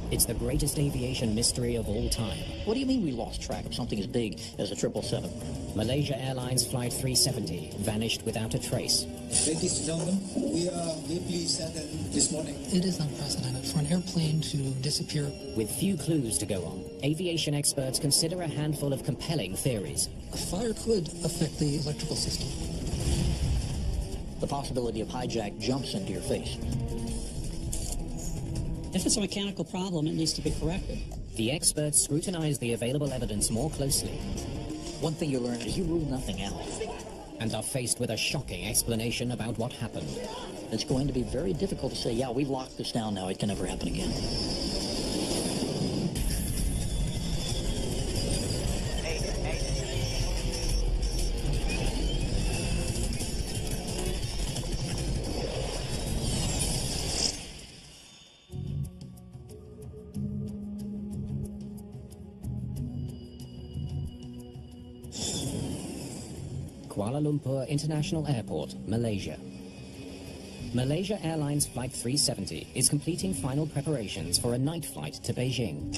It's the greatest aviation mystery of all time. What do you mean we lost track of something as big as a 777? Malaysia Airlines Flight 370 vanished without a trace. Ladies and gentlemen, we are deeply saddened this morning. It is unprecedented for an airplane to disappear. With few clues to go on, aviation experts consider a handful of compelling theories. A fire could affect the electrical system. The possibility of hijack jumps into your face. If it's a mechanical problem, it needs to be corrected. The experts scrutinize the available evidence more closely. One thing you learn is you rule nothing out. And are faced with a shocking explanation about what happened. It's going to be very difficult to say, yeah, we've locked this down now, it can never happen again. Kuala Lumpur International Airport, Malaysia. Malaysia Airlines Flight 370 is completing final preparations for a night flight to Beijing.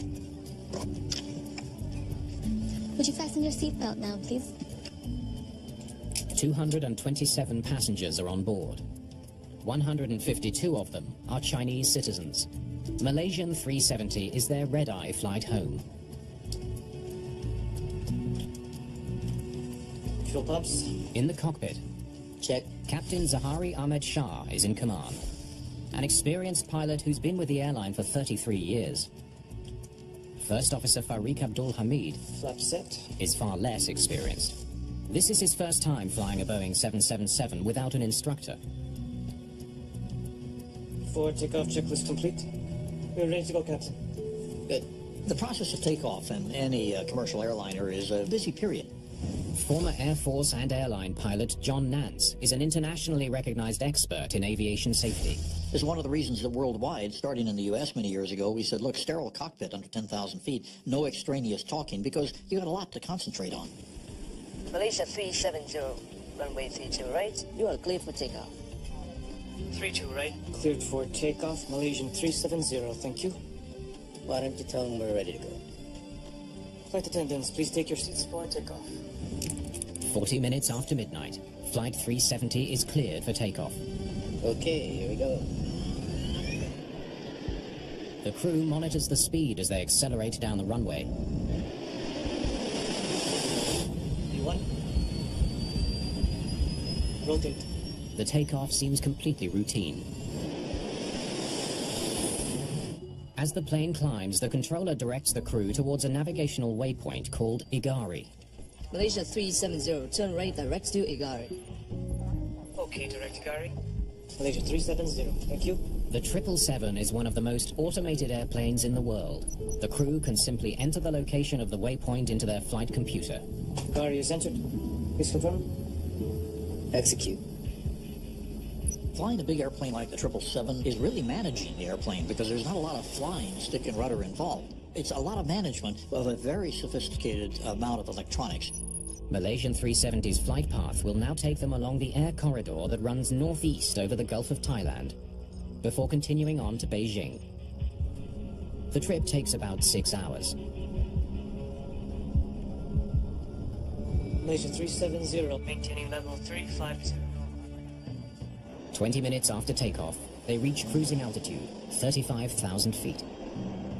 Would you fasten your seatbelt now, please? 227 passengers are on board. 152 of them are Chinese citizens. Malaysian 370 is their red-eye flight home. Fuel pumps. In the cockpit, Check. Captain Zahari Ahmed Shah is in command. An experienced pilot who's been with the airline for 33 years. First Officer Farik Abdul Hamid Flap set. is far less experienced. This is his first time flying a Boeing 777 without an instructor. Forward takeoff checklist complete. We're ready to go, Captain. Good. The process of takeoff in any commercial airliner is a busy period. Former Air Force and airline pilot John Nance is an internationally recognized expert in aviation safety. This is one of the reasons that worldwide, starting in the U.S. many years ago, we said, look, sterile cockpit under 10,000 feet, no extraneous talking, because you got a lot to concentrate on. Malaysia 370, runway 32 right. You are clear for takeoff. 32 right. Cleared for takeoff. Malaysian 370, thank you. Why don't you tell them we're ready to go? Flight attendants, please take your seats for takeoff. 40 minutes after midnight, Flight 370 is cleared for takeoff. Okay, here we go. The crew monitors the speed as they accelerate down the runway. V1. Rotate. The takeoff seems completely routine. As the plane climbs, the controller directs the crew towards a navigational waypoint called Igari. Malaysia 370, turn right direct to Igari. Okay, direct Igari. Malaysia 370, thank you. The 777 is one of the most automated airplanes in the world. The crew can simply enter the location of the waypoint into their flight computer. Igari is entered. Please confirm. Execute. Flying a big airplane like the 777 is really managing the airplane because there's not a lot of flying, stick and rudder involved. It's a lot of management of a very sophisticated amount of electronics. Malaysian 370's flight path will now take them along the air corridor that runs northeast over the Gulf of Thailand, before continuing on to Beijing. The trip takes about 6 hours. Malaysia 370, maintaining level 350. 20 minutes after takeoff, they reach cruising altitude, 35,000 feet.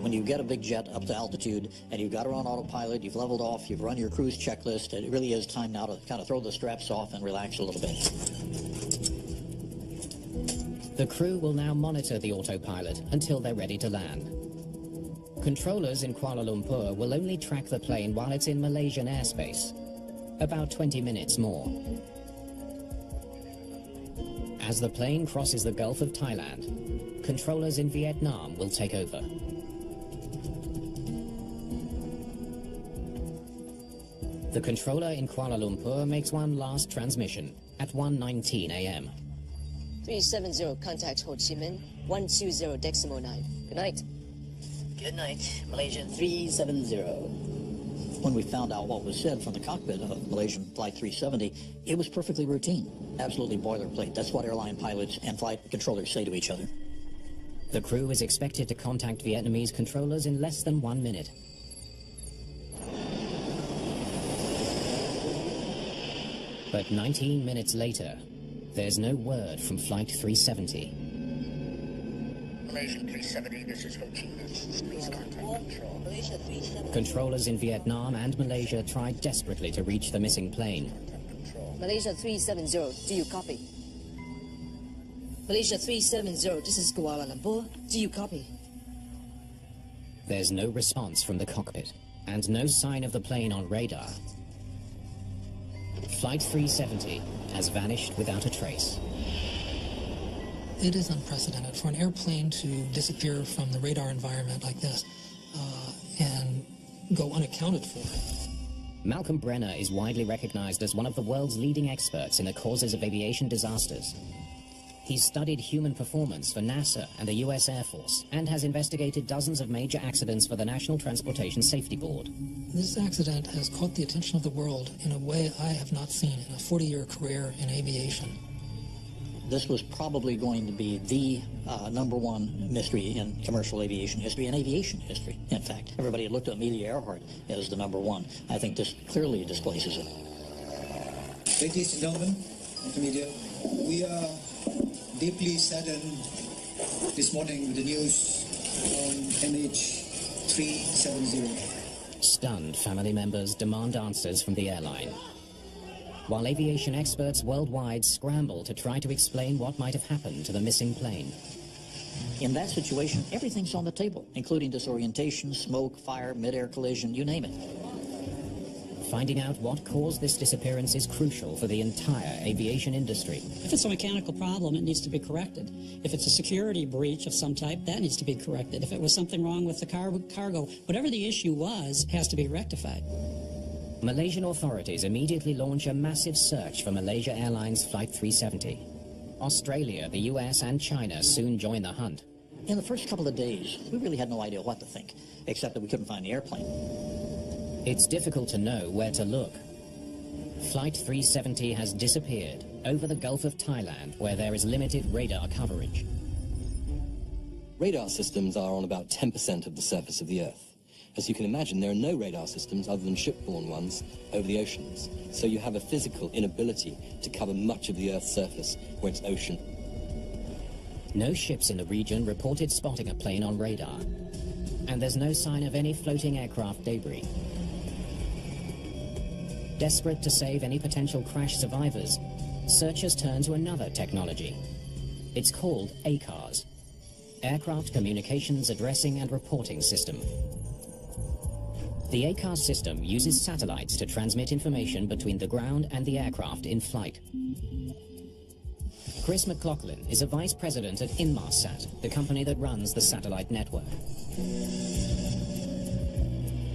When you get a big jet up to altitude and you've got it on autopilot, you've leveled off, you've run your cruise checklist, it really is time now to kind of throw the straps off and relax a little bit. The crew will now monitor the autopilot until they're ready to land. Controllers in Kuala Lumpur will only track the plane while it's in Malaysian airspace, about 20 minutes more. As the plane crosses the Gulf of Thailand, controllers in Vietnam will take over. The controller in Kuala Lumpur makes one last transmission at 1:19 a.m. 370, contact Ho Chi Minh, 120 decimal 9. Good night. Good night, Malaysia 370. When we found out what was said from the cockpit of Malaysian Flight 370, it was perfectly routine, absolutely boilerplate. That's what airline pilots and flight controllers say to each other. The crew is expected to contact Vietnamese controllers in less than 1 minute. But 19 minutes later, there's no word from Flight 370. Malaysian 370, this is Ho Chi Minh. Please contact control. Malaysia 370. Controllers in Vietnam and Malaysia tried desperately to reach the missing plane. Malaysia 370, do you copy? Malaysia 370, this is Kuala Lumpur. Do you copy? There's no response from the cockpit, and no sign of the plane on radar. Flight 370 has vanished without a trace. It is unprecedented for an airplane to disappear from the radar environment like this and go unaccounted for. Malcolm Brenner is widely recognized as one of the world's leading experts in the causes of aviation disasters. He's studied human performance for NASA and the US Air Force and has investigated dozens of major accidents for the National Transportation Safety Board. This accident has caught the attention of the world in a way I have not seen in a 40-year career in aviation. This was probably going to be the #1 mystery in commercial aviation history and aviation history. In fact, everybody had looked at Amelia Earhart as the #1. I think this clearly displaces it. Ladies and gentlemen of the media, we are deeply saddened this morning with the news on MH370. Stunned family members demand answers from the airline, while aviation experts worldwide scramble to try to explain what might have happened to the missing plane. In that situation, everything's on the table, including disorientation, smoke, fire, mid-air collision, you name it. Finding out what caused this disappearance is crucial for the entire aviation industry. If it's a mechanical problem, it needs to be corrected. If it's a security breach of some type, that needs to be corrected. If it was something wrong with the cargo, whatever the issue was, has to be rectified. Malaysian authorities immediately launch a massive search for Malaysia Airlines Flight 370. Australia, the US, and China soon join the hunt. In the first couple of days, we really had no idea what to think, except that we couldn't find the airplane. It's difficult to know where to look. Flight 370 has disappeared over the Gulf of Thailand, where there is limited radar coverage. Radar systems are on about 10% of the surface of the Earth. As you can imagine, there are no radar systems other than shipborne ones over the oceans. So you have a physical inability to cover much of the Earth's surface where it's ocean. No ships in the region reported spotting a plane on radar, and there's no sign of any floating aircraft debris. Desperate to save any potential crash survivors, searchers turn to another technology. It's called ACARS, Aircraft Communications Addressing and Reporting System. The ACARS system uses satellites to transmit information between the ground and the aircraft in flight. Chris McLaughlin is a vice president at Inmarsat, the company that runs the satellite network.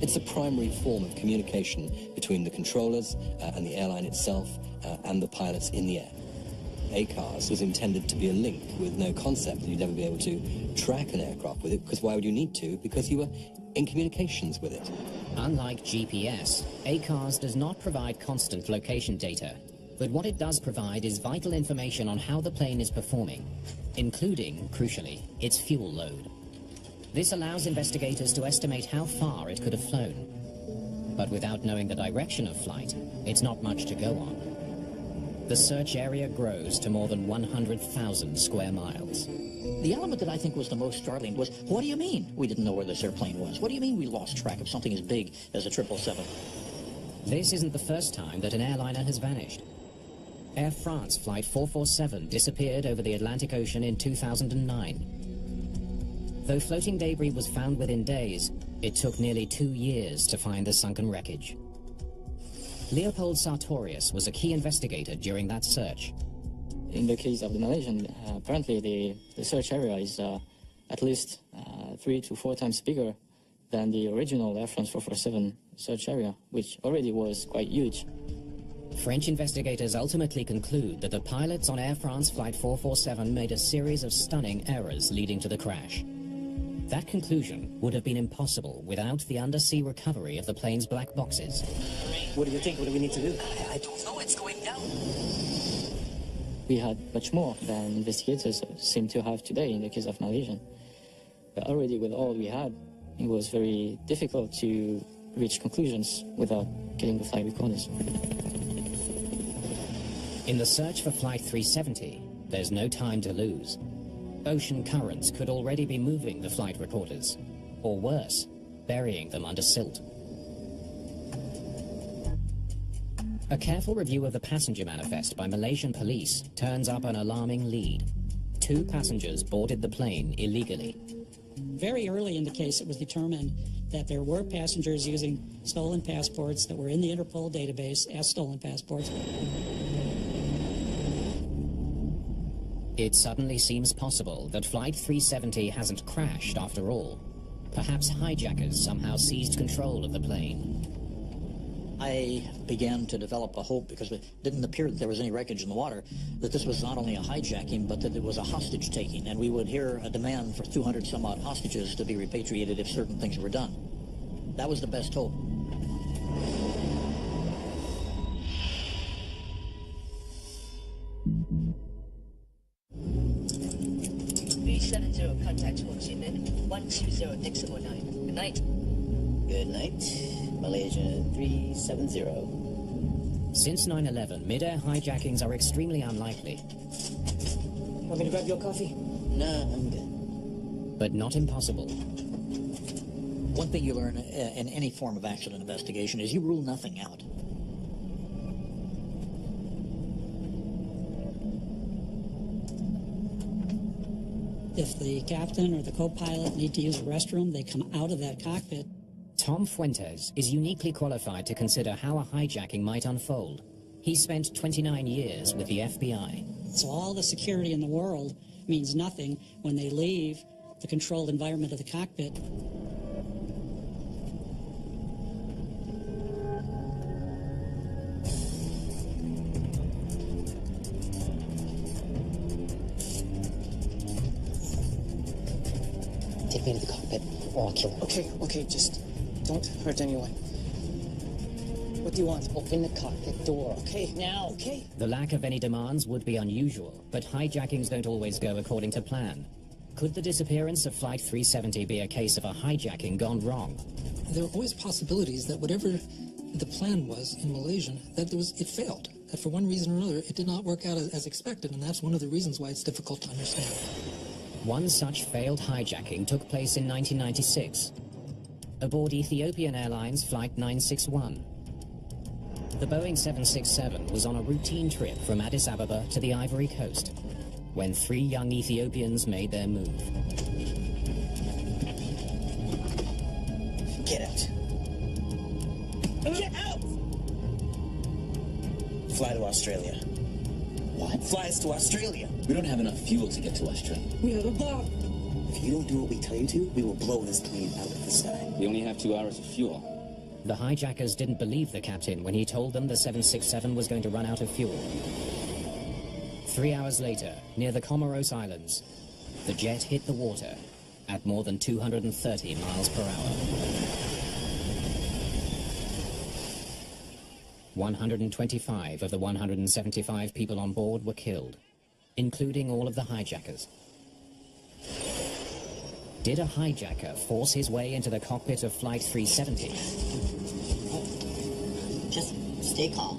It's a primary form of communication between the controllers and the airline itself and the pilots in the air. ACARS was intended to be a link with no concept that you'd ever be able to track an aircraft with it, because why would you need to? Because you were in communications with it. Unlike GPS, ACARS does not provide constant location data, but what it does provide is vital information on how the plane is performing, including, crucially, its fuel load. This allows investigators to estimate how far it could have flown. But without knowing the direction of flight, it's not much to go on. The search area grows to more than 100,000 square miles. The element that I think was the most startling was, what do you mean we didn't know where this airplane was? What do you mean we lost track of something as big as a 777? This isn't the first time that an airliner has vanished. Air France Flight 447 disappeared over the Atlantic Ocean in 2009. Though floating debris was found within days, it took nearly 2 years to find the sunken wreckage. Leopold Sartorius was a key investigator during that search. In the case of the Malaysian, apparently the search area is at least 3 to 4 times bigger than the original Air France 447 search area, which already was quite huge. French investigators ultimately conclude that the pilots on Air France Flight 447 made a series of stunning errors leading to the crash. That conclusion would have been impossible without the undersea recovery of the plane's black boxes. What do you think? What do we need to do? I don't know, it's going down. We had much more than investigators seem to have today in the case of Malaysian. Already with all we had, it was very difficult to reach conclusions without getting the flight recorders. In the search for Flight 370, there's no time to lose. Ocean currents could already be moving the flight recorders, or worse, burying them under silt. A careful review of the passenger manifest by Malaysian police turns up an alarming lead. 2 passengers boarded the plane illegally. Very early in the case, it was determined that there were passengers using stolen passports that were in the Interpol database as stolen passports. It suddenly seems possible that Flight 370 hasn't crashed after all. Perhaps hijackers somehow seized control of the plane. I began to develop a hope, because it didn't appear that there was any wreckage in the water, that this was not only a hijacking, but that it was a hostage-taking, and we would hear a demand for 200-some-odd hostages to be repatriated if certain things were done. That was the best hope. Contact Ho Chi Minh 120 decimal 9. Good night. Good night. Malaysia 370. Since 9/11, mid-air hijackings are extremely unlikely. Want me to grab your coffee? No, I'm good. But not impossible. One thing you learn in any form of accident investigation is you rule nothing out. If the captain or the co-pilot need to use a restroom, they come out of that cockpit. Tom Fuentes is uniquely qualified to consider how a hijacking might unfold. He spent 29 years with the FBI. So all the security in the world means nothing when they leave the controlled environment of the cockpit. Take me into the cockpit, or I'll kill him. Okay, just don't hurt anyone. What do you want? Open the cockpit door. Okay, now, okay? The lack of any demands would be unusual, but hijackings don't always go according to plan. Could the disappearance of Flight 370 be a case of a hijacking gone wrong? There are always possibilities that whatever the plan was in Malaysia, that it failed. That for one reason or another, it did not work out as expected, and that's one of the reasons why it's difficult to understand. One such failed hijacking took place in 1996, aboard Ethiopian Airlines Flight 961. The Boeing 767 was on a routine trip from Addis Ababa to the Ivory Coast when 3 young Ethiopians made their move. Get out. Get out! Fly to Australia. What? Fly us to Australia. We don't have enough fuel to get to Australia. We have a bomb. If you don't do what we tell you to, we will blow this plane out of the sky. We only have 2 hours of fuel. The hijackers didn't believe the captain when he told them the 767 was going to run out of fuel. 3 hours later, near the Comoros Islands, the jet hit the water at more than 230 miles per hour. 125 of the 175 people on board were killed, including all of the hijackers. Did a hijacker force his way into the cockpit of Flight 370? Just stay calm.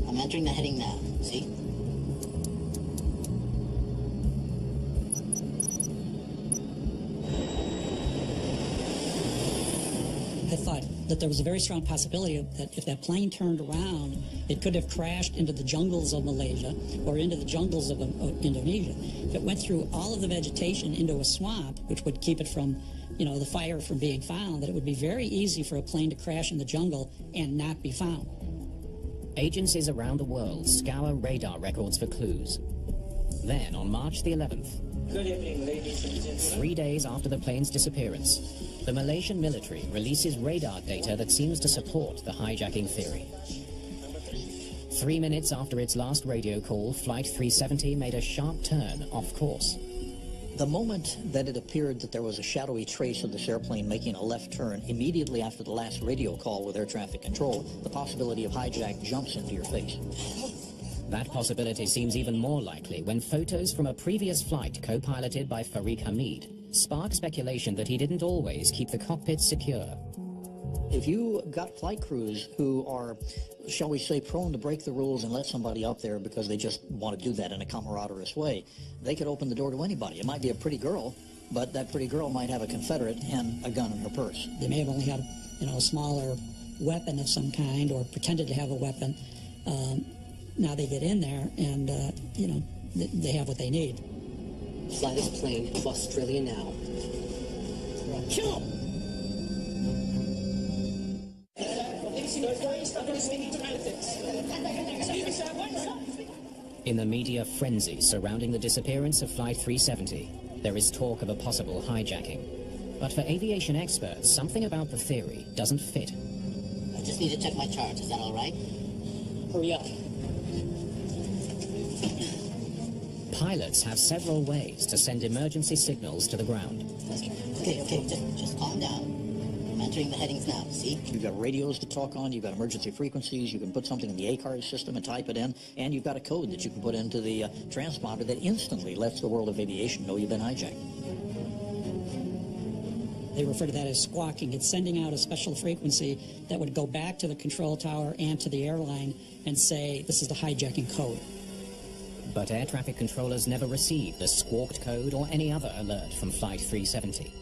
I'm entering the heading now, see? I thought that there was a very strong possibility that if that plane turned around, it could have crashed into the jungles of Malaysia or into the jungles of Indonesia. If it went through all of the vegetation into a swamp, which would keep it from, the fire from being found, that it would be very easy for a plane to crash in the jungle and not be found. Agencies around the world scour radar records for clues. Then, on March the 11th, Good evening, ladies and gentlemen. 3 days after the plane's disappearance, the Malaysian military releases radar data that seems to support the hijacking theory. 3 minutes after its last radio call, Flight 370 made a sharp turn off course. The moment that it appeared that there was a shadowy trace of this airplane making a left turn, immediately after the last radio call with air traffic control, the possibility of hijack jumps into your face. That possibility seems even more likely when photos from a previous flight co-piloted by Farik Hamid spark speculation that he didn't always keep the cockpit secure. If you got flight crews who are, shall we say, prone to break the rules and let somebody up there because they just want to do that in a camaraderie way, they could open the door to anybody. It might be a pretty girl, but that pretty girl might have a Confederate and a gun in her purse. They may have only had, a smaller weapon of some kind or pretended to have a weapon. Now they get in there and, they have what they need. Fly this plane to Australia now. Kill him! In the media frenzy surrounding the disappearance of Flight 370, there is talk of a possible hijacking. But for aviation experts, something about the theory doesn't fit. I just need to check my charts. Is that all right? Hurry up. Pilots have several ways to send emergency signals to the ground. Okay, just calm down. I'm entering the headings now, see? You've got radios to talk on, you've got emergency frequencies, you can put something in the ACARS system and type it in, and you've got a code that you can put into the transponder that instantly lets the world of aviation know you've been hijacked. They refer to that as squawking. It's sending out a special frequency that would go back to the control tower and to the airline and say, this is the hijacking code. But air traffic controllers never received a squawked code or any other alert from Flight 370.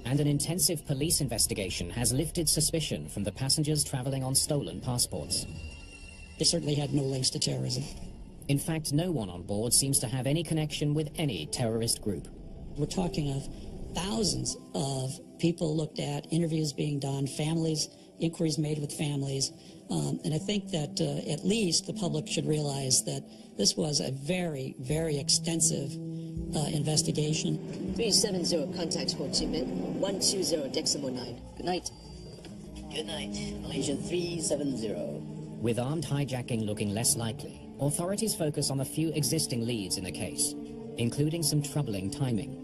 And an intensive police investigation has lifted suspicion from the passengers traveling on stolen passports. They certainly had no links to terrorism. In fact, no one on board seems to have any connection with any terrorist group. We're talking of thousands of people looked at, interviews being done, families, inquiries made with families. And I think that at least the public should realize that this was a very, very extensive investigation. 370, contact Ho Chi Minh, 120 decimal 9. Good night. Good night, Malaysian 370. With armed hijacking looking less likely, authorities focus on a few existing leads in the case, including some troubling timing.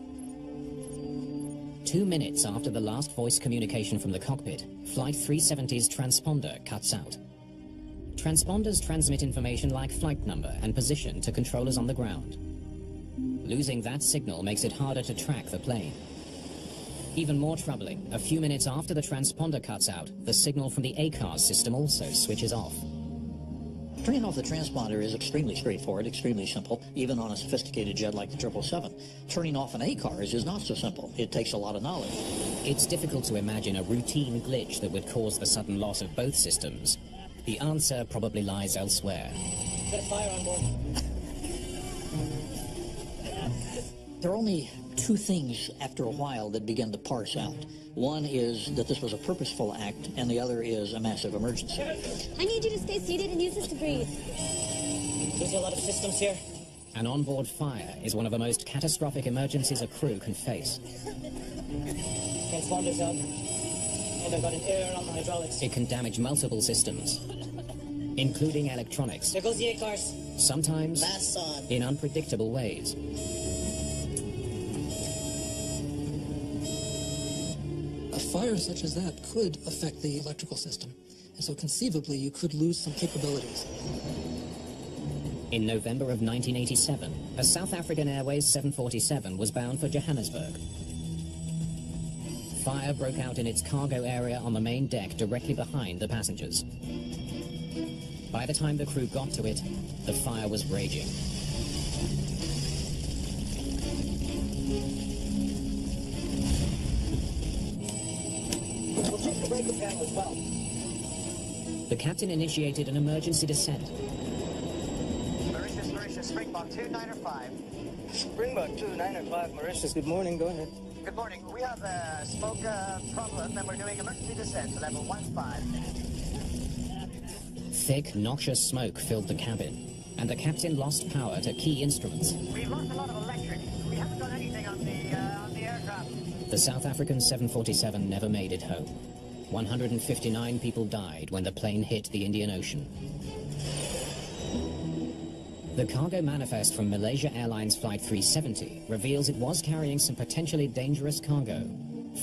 2 minutes after the last voice communication from the cockpit, Flight 370's transponder cuts out. Transponders transmit information like flight number and position to controllers on the ground. Losing that signal makes it harder to track the plane. Even more troubling, a few minutes after the transponder cuts out, the signal from the ACARS system also switches off. Turning off the transponder is extremely straightforward, extremely simple, even on a sophisticated jet like the 777. Turning off an ACARS is not so simple. It takes a lot of knowledge. It's difficult to imagine a routine glitch that would cause the sudden loss of both systems. The answer probably lies elsewhere. Got a fire on board. There are only two things after a while that begin to parse out. One is that this was a purposeful act, and the other is a massive emergency. I need you to stay seated and use this to breathe. There's a lot of systems here. An onboard fire is one of the most catastrophic emergencies a crew can face. Transponders out. Oh, they've got an error on the hydraulics. It can damage multiple systems, including electronics. There goes the ACARS. Sometimes Masts on. in unpredictable ways. A fire such as that could affect the electrical system, and so conceivably you could lose some capabilities. In November of 1987, a South African Airways 747 was bound for Johannesburg. Fire broke out in its cargo area on the main deck directly behind the passengers. By the time the crew got to it, the fire was raging. We'll check the breaker panel as well. The captain initiated an emergency descent. Mauritius, Springbok 295. Springbok 295, Mauritius, good morning, go ahead. Good morning. We have a smoke problem and we're doing emergency descent to level 15. Thick, noxious smoke filled the cabin, and the captain lost power to key instruments. We've lost a lot of electric. We haven't done anything on the aircraft. The South African 747 never made it home. 159 people died when the plane hit the Indian Ocean. The cargo manifest from Malaysia Airlines Flight 370 reveals it was carrying some potentially dangerous cargo.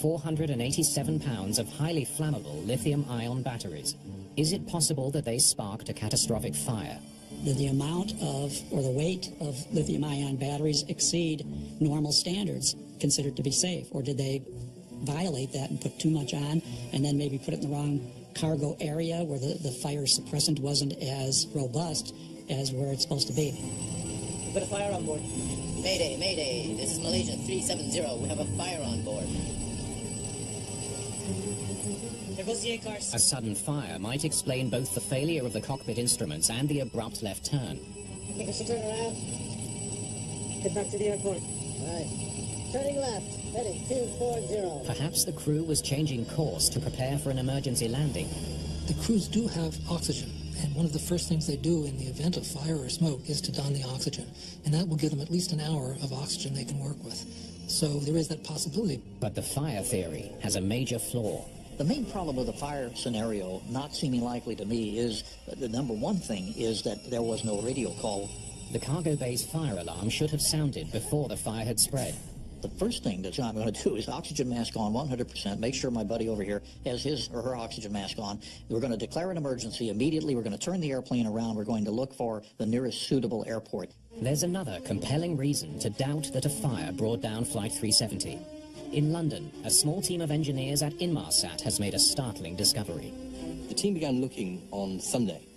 487 pounds of highly flammable lithium-ion batteries. Is it possible that they sparked a catastrophic fire? The amount of, or the weight of lithium-ion batteries exceed normal standards. considered to be safe, or did they violate that and put too much on, and then maybe put it in the wrong cargo area where the fire suppressant wasn't as robust as where it's supposed to be? We put a fire on board. Mayday, Mayday. This is Malaysia 370. We have a fire on board. There goes the A-cars. A sudden fire might explain both the failure of the cockpit instruments and the abrupt left turn. I think we should turn around. Head back to the airport. Right. Turning left. Heading 240. Perhaps the crew was changing course to prepare for an emergency landing. The crews do have oxygen, and one of the first things they do in the event of fire or smoke is to don the oxygen, and that will give them at least an hour of oxygen they can work with. So there is that possibility. But the fire theory has a major flaw. The main problem with the fire scenario not seeming likely to me is the number one thing is that there was no radio call. The cargo bay's fire alarm should have sounded before the fire had spread. The first thing that I'm going to do is oxygen mask on 100%, make sure my buddy over here has his or her oxygen mask on. We're going to declare an emergency immediately. We're going to turn the airplane around. We're going to look for the nearest suitable airport. There's another compelling reason to doubt that a fire brought down Flight 370. In London, a small team of engineers at Inmarsat has made a startling discovery. The team began looking on Sunday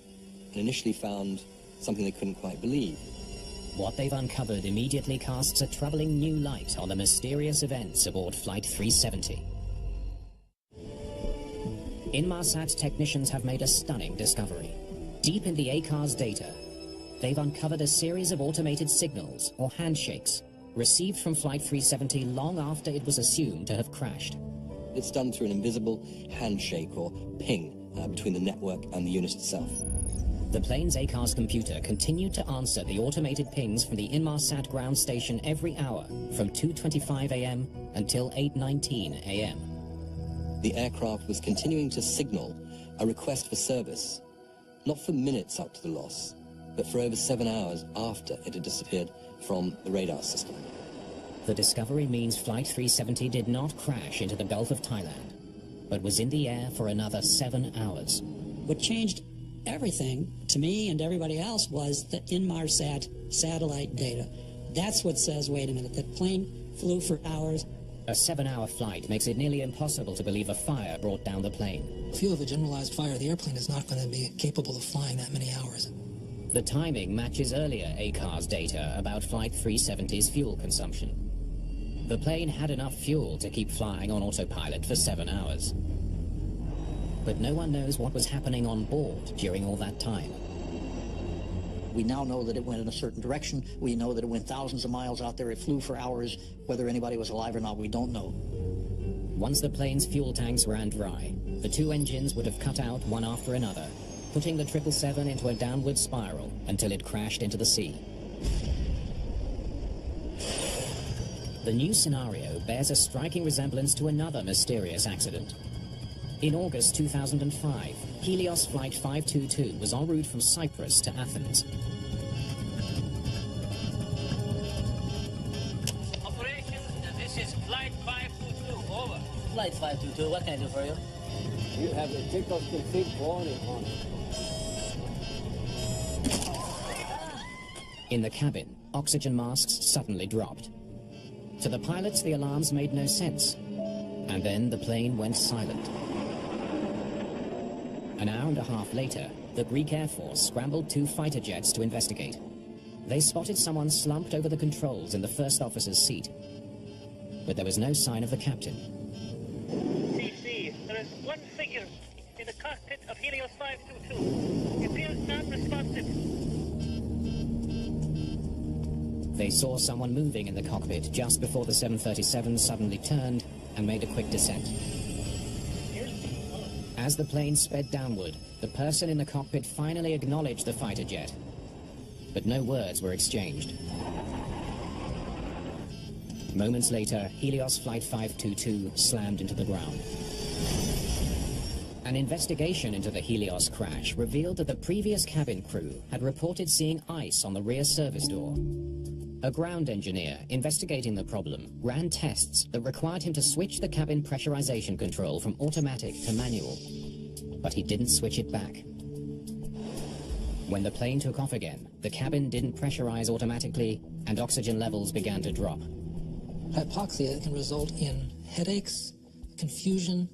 and initially found something they couldn't quite believe. What they've uncovered immediately casts a troubling new light on the mysterious events aboard Flight 370. Inmarsat technicians have made a stunning discovery. Deep in the ACAR's data, they've uncovered a series of automated signals, or handshakes, received from Flight 370 long after it was assumed to have crashed. It's done through an invisible handshake or ping between the network and the unit itself. The plane's ACAR's computer continued to answer the automated pings from the Inmarsat ground station every hour from 2:25 a.m. until 8:19 a.m. The aircraft was continuing to signal a request for service, not for minutes up to the loss, but for over 7 hours after it had disappeared from the radar system. The discovery means Flight 370 did not crash into the Gulf of Thailand, but was in the air for another 7 hours. What changed everything to me and everybody else was the Inmarsat satellite data. That's what says, wait a minute, that plane flew for hours. A 7-hour flight makes it nearly impossible to believe a fire brought down the plane. If you have a generalized fire, the airplane is not going to be capable of flying that many hours. The timing matches earlier ACAR's data about Flight 370's fuel consumption. The plane had enough fuel to keep flying on autopilot for 7 hours. But no one knows what was happening on board during all that time. We now know that it went in a certain direction. We know that it went thousands of miles out there. It flew for hours. Whether anybody was alive or not, we don't know. Once the plane's fuel tanks ran dry, the two engines would have cut out one after another, putting the 777 into a downward spiral until it crashed into the sea. The new scenario bears a striking resemblance to another mysterious accident. In August 2005, Helios Flight 522 was en route from Cyprus to Athens. Operation, this is Flight 522, over. Flight 522, what can I do for you? You have a tick-off complete warning on it. In the cabin, oxygen masks suddenly dropped. To the pilots, the alarms made no sense. And then the plane went silent. An hour and a half later, the Greek Air Force scrambled 2 fighter jets to investigate. They spotted someone slumped over the controls in the first officer's seat. But there was no sign of the captain. CC, there is one figure in the cockpit of Helios 522. It appears non-responsive. They saw someone moving in the cockpit just before the 737 suddenly turned and made a quick descent. As the plane sped downward, the person in the cockpit finally acknowledged the fighter jet. But no words were exchanged. Moments later, Helios Flight 522 slammed into the ground. An investigation into the Helios crash revealed that the previous cabin crew had reported seeing ice on the rear service door. A ground engineer investigating the problem ran tests that required him to switch the cabin pressurization control from automatic to manual, but he didn't switch it back. When the plane took off again, the cabin didn't pressurize automatically and oxygen levels began to drop. Hypoxia can result in headaches, confusion,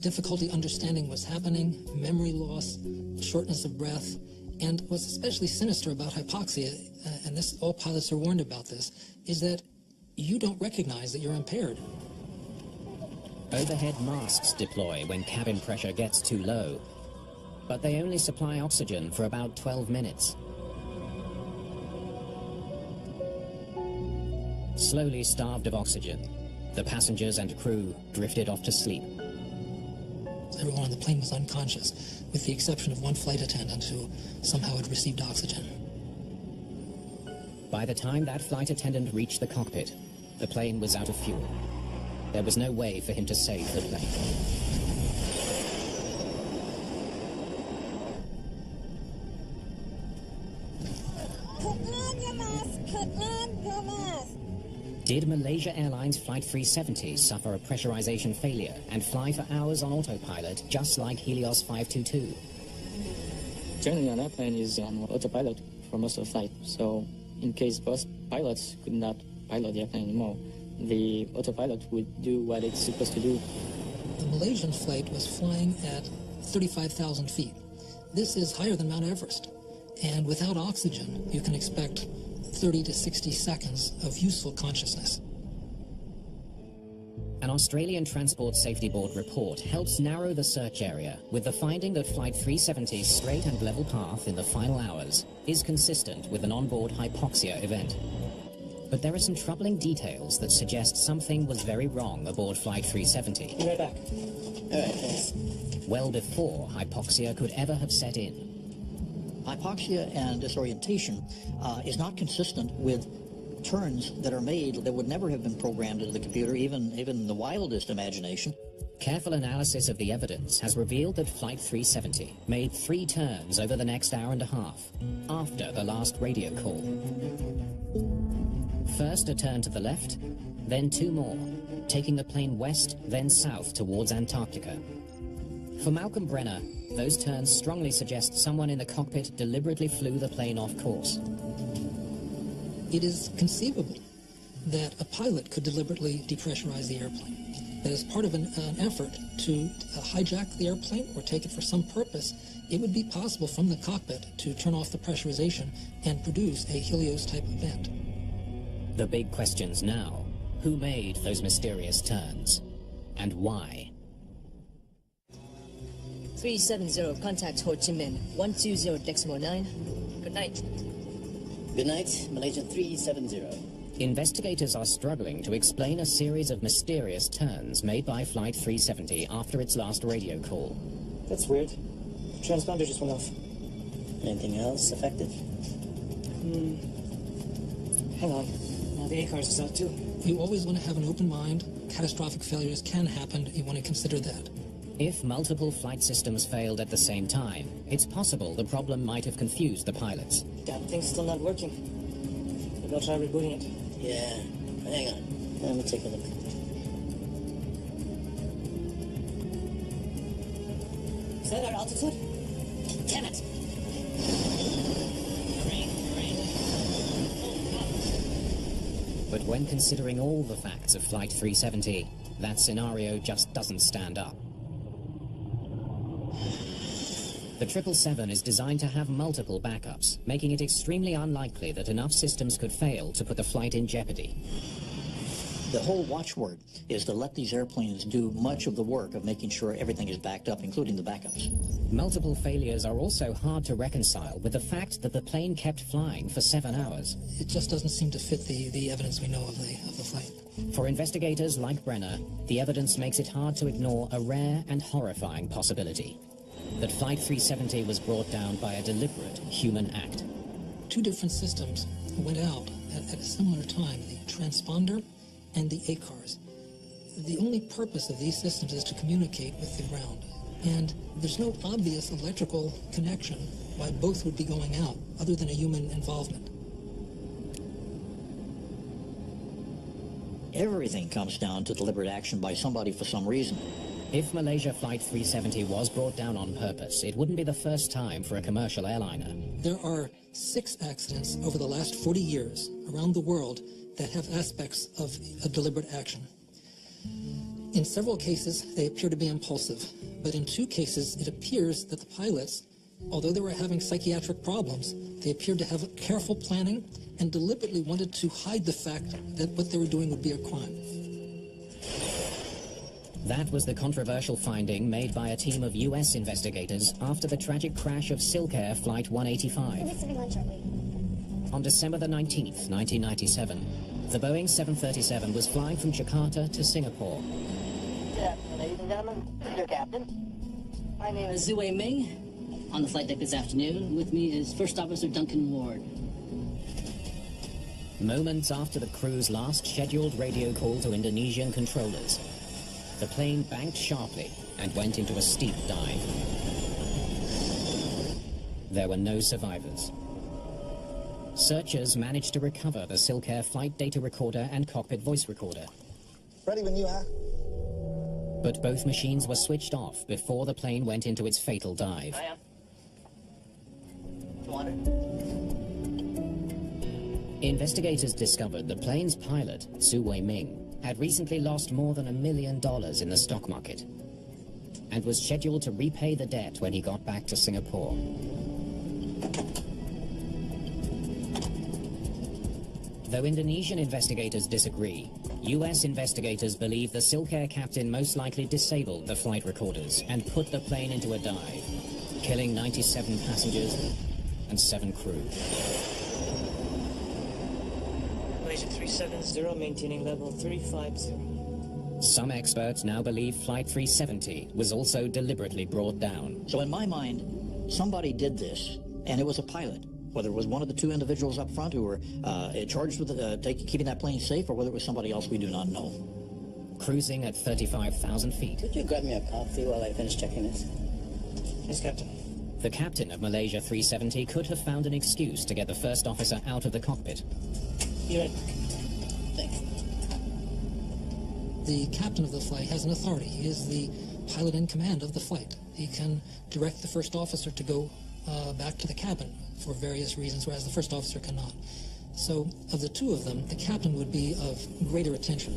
difficulty understanding what's happening, memory loss, shortness of breath. And what's especially sinister about hypoxia, and all pilots are warned about this, is that you don't recognize that you're impaired. Overhead masks deploy when cabin pressure gets too low, but they only supply oxygen for about 12 minutes. Slowly starved of oxygen, the passengers and crew drifted off to sleep. Everyone on the plane was unconscious, with the exception of one flight attendant who somehow had received oxygen. By the time that flight attendant reached the cockpit, the plane was out of fuel. There was no way for him to save the plane. Put on your mask! Put on your mask! Did Malaysia Airlines Flight 370 suffer a pressurization failure and fly for hours on autopilot, just like Helios 522? Generally, an airplane is on autopilot for most of the flight, so in case both pilots could not pilot the airplane anymore, the autopilot would do what it's supposed to do. The Malaysian flight was flying at 35,000 feet. This is higher than Mount Everest, and without oxygen, you can expect 30 to 60 seconds of useful consciousness. An Australian Transport Safety Board report helps narrow the search area with the finding that Flight 370's straight and level path in the final hours is consistent with an onboard hypoxia event. But there are some troubling details that suggest something was very wrong aboard Flight 370. Be right back. All right, thanks. Well before hypoxia could ever have set in. Hypoxia and disorientation is not consistent with turns that are made that would never have been programmed into the computer, even the wildest imagination. Careful analysis of the evidence has revealed that Flight 370 made 3 turns over the next hour and a half, after the last radio call. First a turn to the left, then 2 more, taking the plane west, then south towards Antarctica. For Malcolm Brenner, those turns strongly suggest someone in the cockpit deliberately flew the plane off course. It is conceivable that a pilot could deliberately depressurize the airplane. That as part of an effort to hijack the airplane or take it for some purpose, it would be possible from the cockpit to turn off the pressurization and produce a Helios-type event. The big questions now: who made those mysterious turns, and why? 370, contact Ho Chi Minh, 120 decimal 9. Good night. Good night, Malaysia 370. Investigators are struggling to explain a series of mysterious turns made by Flight 370 after its last radio call. That's weird. Transponder just went off. Anything else effective? Hang on. The A-cars is out too. You always want to have an open mind. Catastrophic failures can happen. You want to consider that. If multiple flight systems failed at the same time, it's possible the problem might have confused the pilots. Damn thing's still not working. Maybe I'll try rebooting it. Yeah. Hang on. Let me take a look. Is that our altitude? Damn it! But when considering all the facts of Flight 370, that scenario just doesn't stand up. The 777 is designed to have multiple backups, making it extremely unlikely that enough systems could fail to put the flight in jeopardy. The whole watchword is to let these airplanes do much of the work of making sure everything is backed up, including the backups. Multiple failures are also hard to reconcile with the fact that the plane kept flying for 7 hours. It just doesn't seem to fit the evidence we know of the flight. For investigators like Brenner, the evidence makes it hard to ignore a rare and horrifying possibility: that Flight 370 was brought down by a deliberate human act. 2 different systems went out at a similar time, the transponder and the A-cars. The only purpose of these systems is to communicate with the ground, and there's no obvious electrical connection why both would be going out, other than a human involvement. Everything comes down to deliberate action by somebody for some reason. If Malaysia Flight 370 was brought down on purpose, it wouldn't be the first time for a commercial airliner. There are 6 accidents over the last 40 years around the world that have aspects of a deliberate action. In several cases, they appear to be impulsive, but in 2 cases, it appears that the pilots, although they were having psychiatric problems, they appeared to have careful planning and deliberately wanted to hide the fact that what they were doing would be a crime. That was the controversial finding made by a team of US investigators after the tragic crash of Silkair Flight 185. On December the 19th, 1997, the Boeing 737 was flying from Jakarta to Singapore. Good afternoon, ladies and gentlemen. This is your captain. My name is Zhu Ming. On the flight deck this afternoon, with me is First Officer Duncan Ward. Moments after the crew's last scheduled radio call to Indonesian controllers, the plane banked sharply and went into a steep dive. There were no survivors. Searchers managed to recover the Silkair flight data recorder and cockpit voice recorder. Ready when you are. But both machines were switched off before the plane went into its fatal dive. I am. 200. Investigators discovered the plane's pilot, Zhu Ming, had recently lost more than $1 million in the stock market and was scheduled to repay the debt when he got back to Singapore. Though Indonesian investigators disagree, US investigators believe the Silkair captain most likely disabled the flight recorders and put the plane into a dive, killing 97 passengers and 7 crew. Malaysian 370, maintaining level 350. Some experts now believe Flight 370 was also deliberately brought down. So in my mind, somebody did this, and it was a pilot. Whether it was one of the 2 individuals up front who were charged with keeping that plane safe, or whether it was somebody else, we do not know. Cruising at 35,000 feet. Could you grab me a coffee while I finish checking this? Yes, Captain. The captain of Malaysia 370 could have found an excuse to get the first officer out of the cockpit. You're right. Thanks. The captain of the flight has an authority. He is the pilot in command of the flight. He can direct the first officer to go back to the cabin for various reasons, whereas the first officer cannot. So, of the 2 of them, the captain would be of greater attention.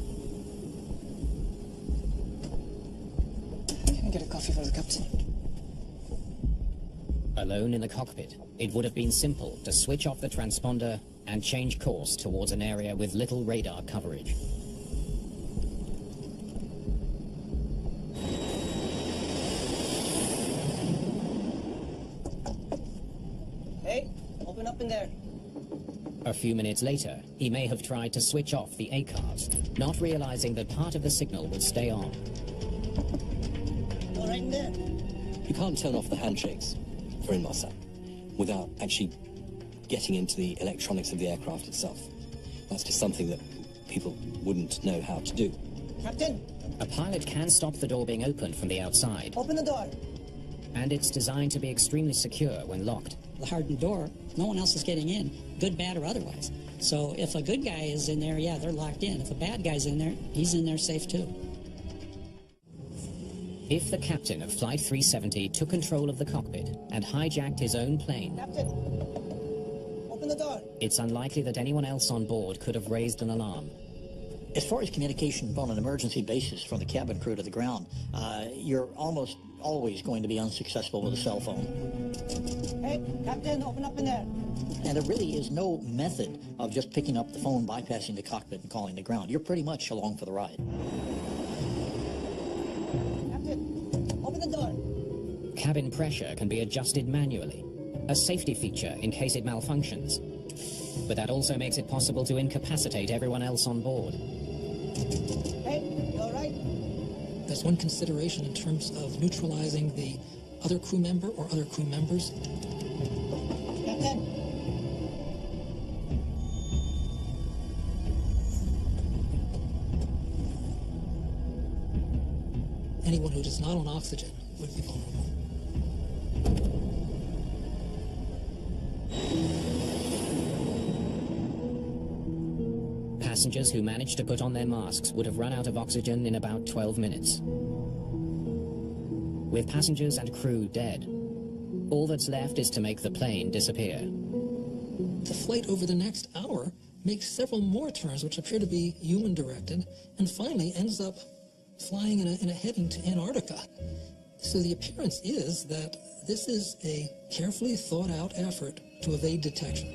Can I get a coffee for the captain? Alone in the cockpit, it would have been simple to switch off the transponder and change course towards an area with little radar coverage. Hey, open up in there. A few minutes later, he may have tried to switch off the ACARS, not realizing that part of the signal would stay on. All right in there. You can't turn off the handshakes for Inmarsat without actually getting into the electronics of the aircraft itself. That's just something that people wouldn't know how to do. Captain, A pilot can stop the door being opened from the outside, open the door. and it's designed to be extremely secure when locked. The hardened door, no one else is getting in, good, bad, or otherwise. So if a good guy is in there, yeah, they're locked in. If a bad guy's in there, he's in there safe too. If the captain of Flight 370 took control of the cockpit and hijacked his own plane, Captain, open the door. it's unlikely that anyone else on board could have raised an alarm. As far as communication on an emergency basis from the cabin crew to the ground, you're almost always going to be unsuccessful with a cell phone. Hey, Captain, open up in there. And there really is no method of just picking up the phone, bypassing the cockpit, and calling the ground. You're pretty much along for the ride. Captain, open the door. Cabin pressure can be adjusted manually, a safety feature in case it malfunctions. But that also makes it possible to incapacitate everyone else on board. Hey, you all right? There's one consideration in terms of neutralizing the other crew member or other crew members. Captain. Anyone who is not on oxygen would be vulnerable. Passengers who managed to put on their masks would have run out of oxygen in about 12 minutes. With passengers and crew dead, all that's left is to make the plane disappear. The flight over the next hour makes several more turns which appear to be human-directed, and finally ends up flying in a heading to Antarctica. So the appearance is that this is a carefully thought-out effort to evade detection.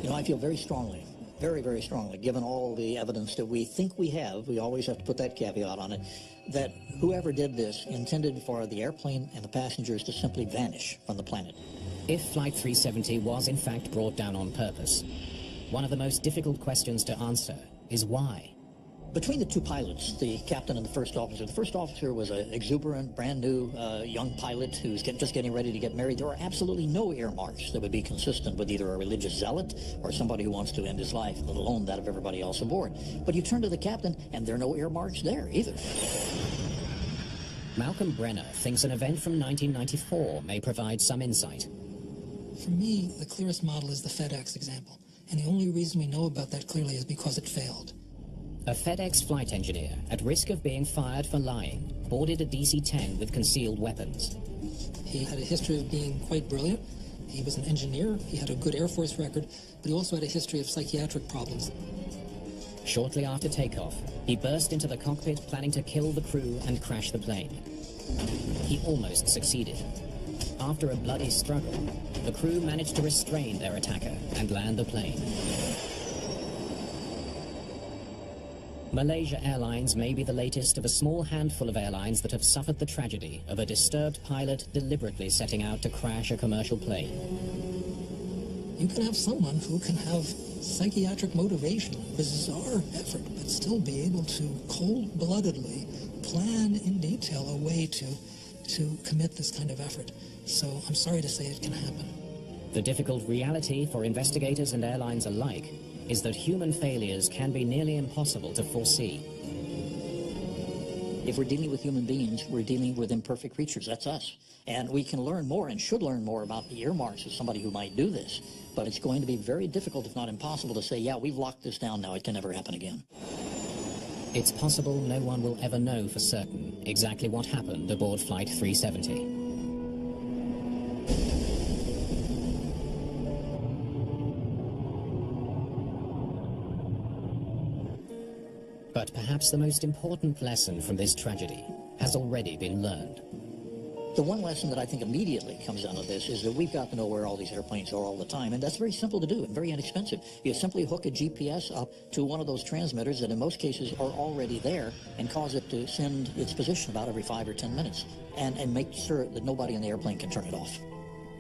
You know, I feel very strongly, very, very strongly, given all the evidence that we think we have, we always have to put that caveat on it, that whoever did this intended for the airplane and the passengers to simply vanish from the planet. If Flight 370 was in fact brought down on purpose, one of the most difficult questions to answer is why. Between the two pilots, the captain and the first officer was an exuberant, brand new young pilot who's just getting ready to get married. There are absolutely no earmarks that would be consistent with either a religious zealot or somebody who wants to end his life, let alone that of everybody else aboard. But you turn to the captain, and there are no earmarks there either. Malcolm Brenner thinks an event from 1994 may provide some insight. For me, the clearest model is the FedEx example, and the only reason we know about that clearly is because it failed. A FedEx flight engineer, at risk of being fired for lying, boarded a DC-10 with concealed weapons. He had a history of being quite brilliant. He was an engineer. He had a good Air Force record, but he also had a history of psychiatric problems. Shortly after takeoff, he burst into the cockpit planning to kill the crew and crash the plane. He almost succeeded. After a bloody struggle, the crew managed to restrain their attacker and land the plane. Malaysia Airlines may be the latest of a small handful of airlines that have suffered the tragedy of a disturbed pilot deliberately setting out to crash a commercial plane. You can have someone who can have psychiatric motivation, bizarre effort, but still be able to cold-bloodedly plan in detail a way to commit this kind of effort. So I'm sorry to say it can happen. The difficult reality for investigators and airlines alike is that human failures can be nearly impossible to foresee. If we're dealing with human beings, we're dealing with imperfect creatures. That's us. And we can learn more and should learn more about the earmarks of somebody who might do this. But it's going to be very difficult, if not impossible, to say, yeah, we've locked this down now. It can never happen again. It's possible no one will ever know for certain exactly what happened aboard Flight 370. But perhaps the most important lesson from this tragedy has already been learned. The one lesson that I think immediately comes out of this is that we've got to know where all these airplanes are all the time, and that's very simple to do and very inexpensive. You simply hook a GPS up to one of those transmitters that in most cases are already there and cause it to send its position about every 5 or 10 minutes and make sure that nobody in the airplane can turn it off.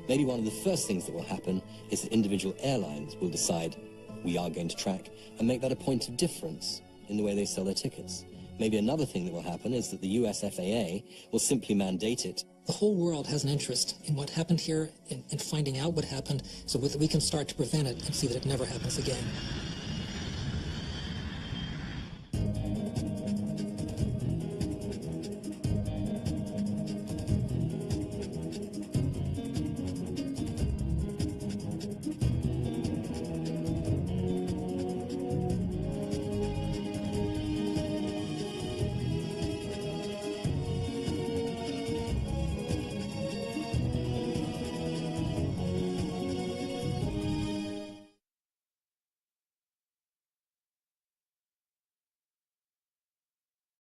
Maybe one of the first things that will happen is that individual airlines will decide we are going to track and make that a point of difference in the way they sell their tickets. Maybe another thing that will happen is that the US FAA will simply mandate it. The whole world has an interest in what happened here and finding out what happened so that we can start to prevent it and see that it never happens again.